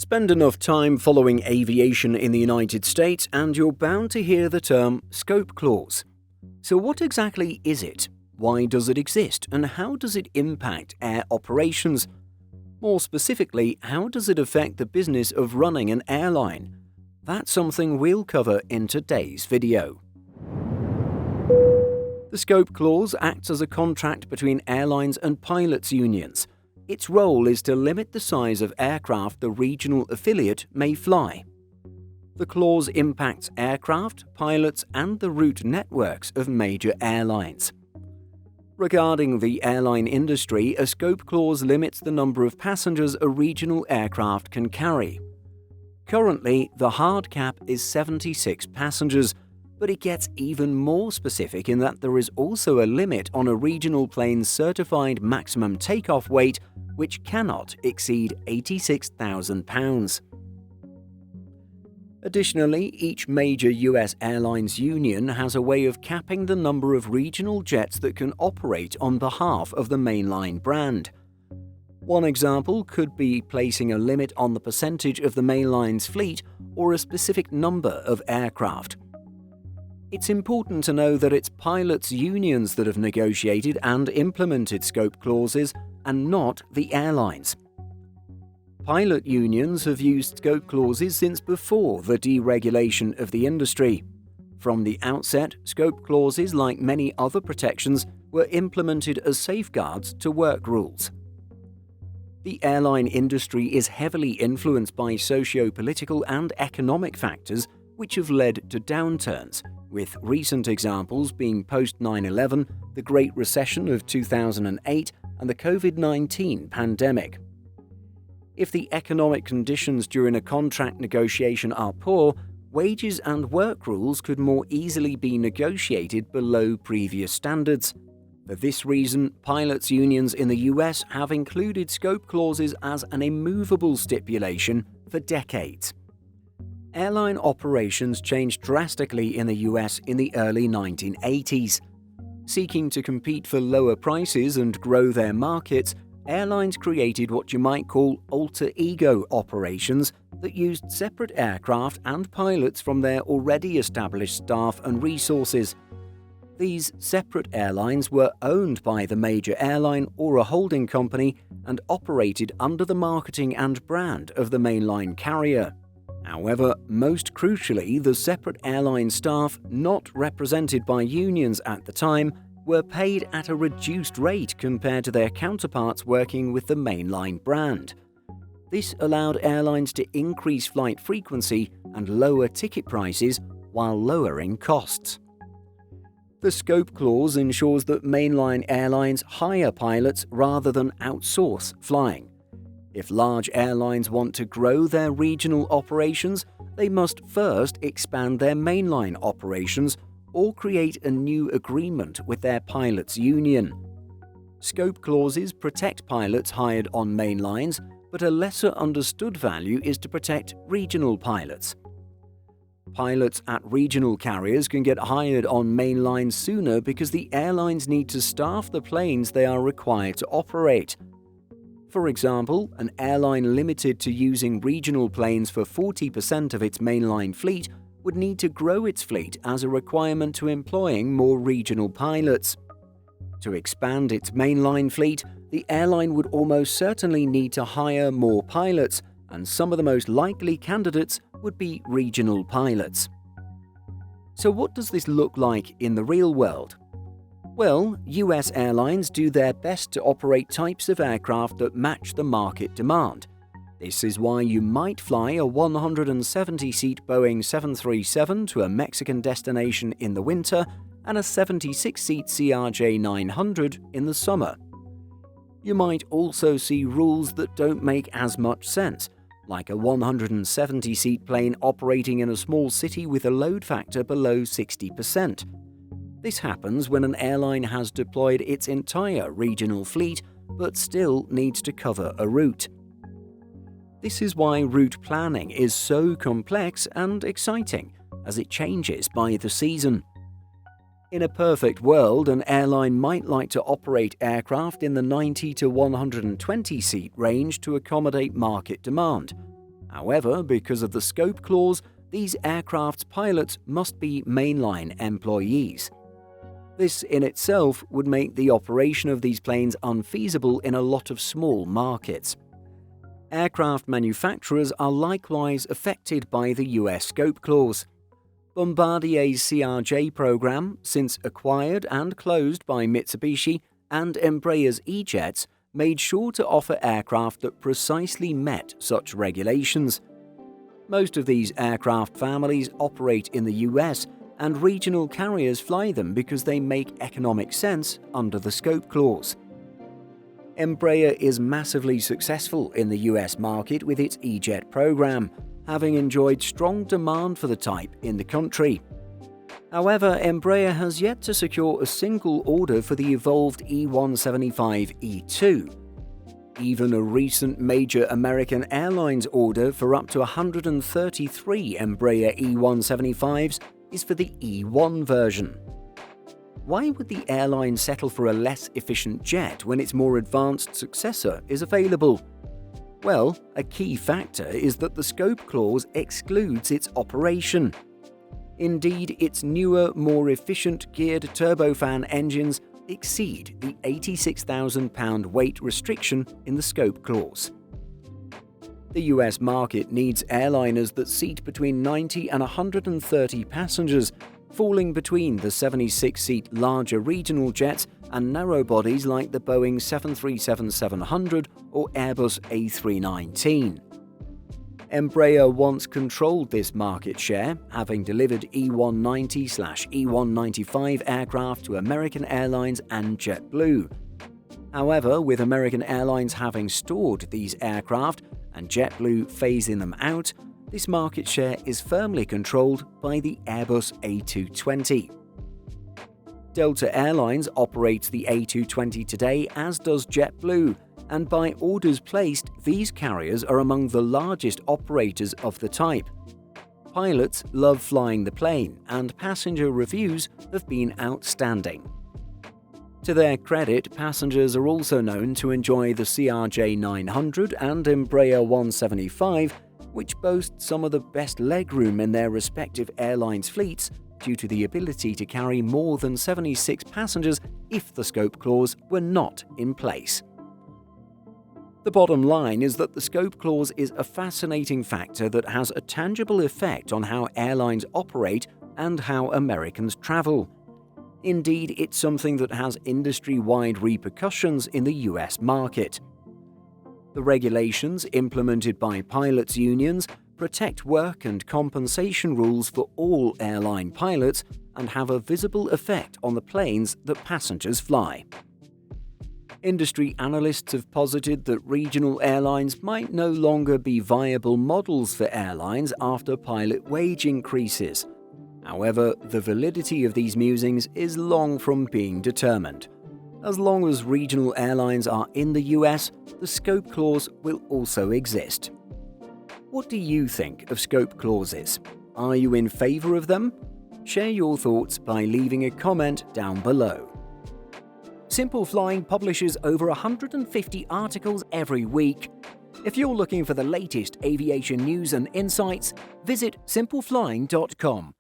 Spend enough time following aviation in the United States and you're bound to hear the term scope clause. So what exactly is it? Why does it exist? And how does it impact air operations? More specifically, how does it affect the business of running an airline? That's something we'll cover in today's video. The scope clause acts as a contract between airlines and pilots' unions. Its role is to limit the size of aircraft the regional affiliate may fly. The clause impacts aircraft, pilots, and the route networks of major airlines. Regarding the airline industry, a scope clause limits the number of passengers a regional aircraft can carry. Currently, the hard cap is 76 passengers, but it gets even more specific in that there is also a limit on a regional plane's certified maximum takeoff weight, which cannot exceed 86,000 pounds. Additionally, each major US airlines union has a way of capping the number of regional jets that can operate on behalf of the mainline brand. One example could be placing a limit on the percentage of the mainline's fleet or a specific number of aircraft. It's important to know that it's pilots' unions that have negotiated and implemented scope clauses and not the airlines. Pilot unions have used scope clauses since before the deregulation of the industry. From the outset, scope clauses, like many other protections, were implemented as safeguards to work rules. The airline industry is heavily influenced by socio-political and economic factors which have led to downturns, with recent examples being post-9/11, the Great Recession of 2008, and the COVID-19 pandemic. If the economic conditions during a contract negotiation are poor, wages and work rules could more easily be negotiated below previous standards. For this reason, pilots' unions in the US have included scope clauses as an immovable stipulation for decades. Airline operations changed drastically in the US in the early 1980s. Seeking to compete for lower prices and grow their markets, airlines created what you might call alter ego operations that used separate aircraft and pilots from their already established staff and resources. These separate airlines were owned by the major airline or a holding company and operated under the marketing and brand of the mainline carrier. However, most crucially, the separate airline staff, not represented by unions at the time, were paid at a reduced rate compared to their counterparts working with the mainline brand. This allowed airlines to increase flight frequency and lower ticket prices while lowering costs. The scope clause ensures that mainline airlines hire pilots rather than outsource flying. If large airlines want to grow their regional operations, they must first expand their mainline operations or create a new agreement with their pilots' union. Scope clauses protect pilots hired on mainlines, but a lesser understood value is to protect regional pilots. Pilots at regional carriers can get hired on mainlines sooner because the airlines need to staff the planes they are required to operate. For example, an airline limited to using regional planes for 40% of its mainline fleet would need to grow its fleet as a requirement to employing more regional pilots. To expand its mainline fleet, the airline would almost certainly need to hire more pilots, and some of the most likely candidates would be regional pilots. So what does this look like in the real world? Well, US airlines do their best to operate types of aircraft that match the market demand. This is why you might fly a 170-seat Boeing 737 to a Mexican destination in the winter and a 76-seat CRJ-900 in the summer. You might also see rules that don't make as much sense, like a 170-seat plane operating in a small city with a load factor below 60%. This happens when an airline has deployed its entire regional fleet but still needs to cover a route. This is why route planning is so complex and exciting, as it changes by the season. In a perfect world, an airline might like to operate aircraft in the 90 to 120 seat range to accommodate market demand. However, because of the scope clause, these aircraft's pilots must be mainline employees. This in itself would make the operation of these planes unfeasible in a lot of small markets. Aircraft manufacturers are likewise affected by the US scope clause. Bombardier's CRJ program, since acquired and closed by Mitsubishi, and Embraer's E-Jets, made sure to offer aircraft that precisely met such regulations. Most of these aircraft families operate in the US, and regional carriers fly them because they make economic sense under the scope clause. Embraer is massively successful in the US market with its E-Jet program, having enjoyed strong demand for the type in the country. However, Embraer has yet to secure a single order for the evolved E175-E2. Even a recent major American Airlines order for up to 133 Embraer E175s is for the E1 version. Why would the airline settle for a less efficient jet when its more advanced successor is available? Well, a key factor is that the scope clause excludes its operation. Indeed, its newer, more efficient geared turbofan engines exceed the 86,000-pound weight restriction in the scope clause. The US market needs airliners that seat between 90 and 130 passengers, falling between the 76-seat larger regional jets and narrow bodies like the Boeing 737-700 or Airbus A319. Embraer once controlled this market share, having delivered E190/E195 aircraft to American Airlines and JetBlue. However, with American Airlines having stored these aircraft and JetBlue phasing them out, this market share is firmly controlled by the Airbus A220. Delta Airlines operates the A220 today, as does JetBlue, and by orders placed, these carriers are among the largest operators of the type. Pilots love flying the plane, and passenger reviews have been outstanding. To their credit, passengers are also known to enjoy the CRJ 900 and Embraer 175, which boast some of the best legroom in their respective airlines' fleets due to the ability to carry more than 76 passengers if the scope clause were not in place. The bottom line is that the scope clause is a fascinating factor that has a tangible effect on how airlines operate and how Americans travel. Indeed, it's something that has industry-wide repercussions in the US market. The regulations implemented by pilots' unions protect work and compensation rules for all airline pilots and have a visible effect on the planes that passengers fly. Industry analysts have posited that regional airlines might no longer be viable models for airlines after pilot wage increases. However, the validity of these musings is long from being determined. As long as regional airlines are in the US, the scope clause will also exist. What do you think of scope clauses? Are you in favor of them? Share your thoughts by leaving a comment down below. Simple Flying publishes over 150 articles every week. If you're looking for the latest aviation news and insights, visit simpleflying.com.